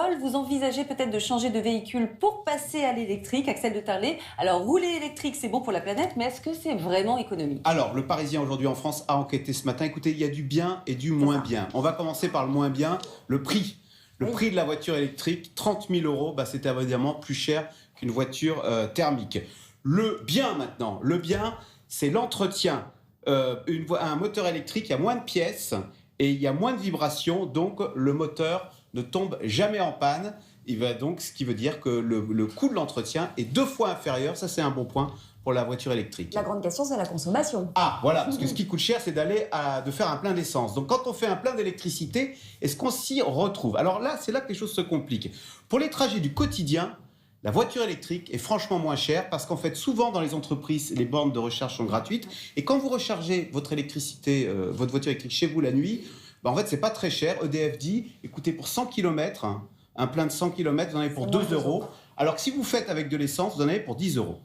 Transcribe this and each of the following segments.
Paul, vous envisagez peut-être de changer de véhicule pour passer à l'électrique, Axel de Tarlet. Alors, rouler électrique, c'est bon pour la planète, mais est-ce que c'est vraiment économique? Alors, le Parisien aujourd'hui en France a enquêté ce matin. Écoutez, il y a du bien et du moins bien. On va commencer par le moins bien, le prix. Le prix de la voiture électrique, 30 000 €, c'est évidemment plus cher qu'une voiture thermique. Le bien maintenant, le bien, c'est l'entretien. Un moteur électrique, il y a moins de pièces et il y a moins de vibrations, donc le moteur ne tombe jamais en panne. Ce qui veut dire que le coût de l'entretien est 2 fois inférieur. Ça, c'est un bon point pour la voiture électrique. La grande question, c'est la consommation. Ah, voilà, parce que ce qui coûte cher, c'est de faire un plein d'essence. Donc, quand on fait un plein d'électricité, est-ce qu'on s'y retrouve? Alors là, c'est là que les choses se compliquent. Pour les trajets du quotidien, la voiture électrique est franchement moins chère parce qu'en fait, souvent dans les entreprises, les bornes de recharge sont gratuites. Et quand vous rechargez votre voiture électrique chez vous la nuit, en fait, c'est pas très cher. EDF dit, écoutez, pour 100 km, un plein de 100 km, vous en avez pour 2 €. Alors que si vous faites avec de l'essence, vous en avez pour 10 €.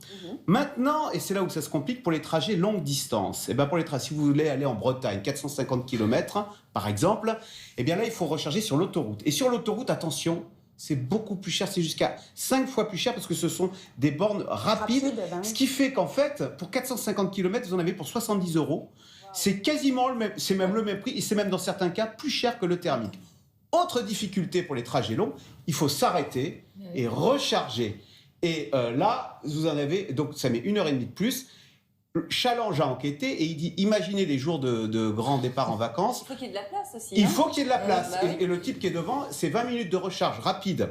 Maintenant, et c'est là où ça se complique, pour les trajets longue distance, si vous voulez aller en Bretagne, 450 km par exemple, là, il faut recharger sur l'autoroute. Et sur l'autoroute, attention, c'est beaucoup plus cher, c'est jusqu'à 5 fois plus cher parce que ce sont des bornes rapides. Ce qui fait qu'en fait, pour 450 km, vous en avez pour 70 €. C'est quasiment c'est même le même prix et c'est même dans certains cas plus cher que le thermique. Autre difficulté pour les trajets longs, il faut s'arrêter et recharger. Et là, vous en avez, donc ça met 1h30 de plus. Challenge a enquêté et il dit, imaginez les jours de grand départ en vacances. Il faut qu'il y ait de la place aussi. Il faut qu'il y ait de la place. Et le type qui est devant, c'est 20 minutes de recharge rapide.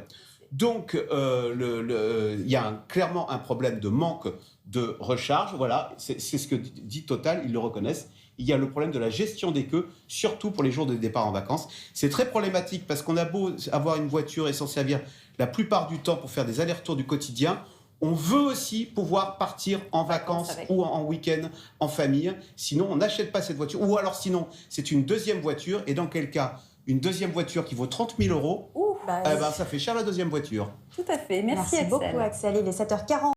Donc, il y a clairement un problème de manque de recharge. Voilà, c'est ce que dit Total, ils le reconnaissent. Il y a le problème de la gestion des queues, surtout pour les jours de départ en vacances. C'est très problématique parce qu'on a beau avoir une voiture et s'en servir la plupart du temps pour faire des allers-retours du quotidien, on veut aussi pouvoir partir en vacances ou en week-end en famille. Sinon, on n'achète pas cette voiture. Ou alors sinon, c'est une deuxième voiture. Et dans quel cas, une deuxième voiture qui vaut 30 000 €, ça fait cher la deuxième voiture. Tout à fait. Merci Axel. Beaucoup Axel. Il est 7h40.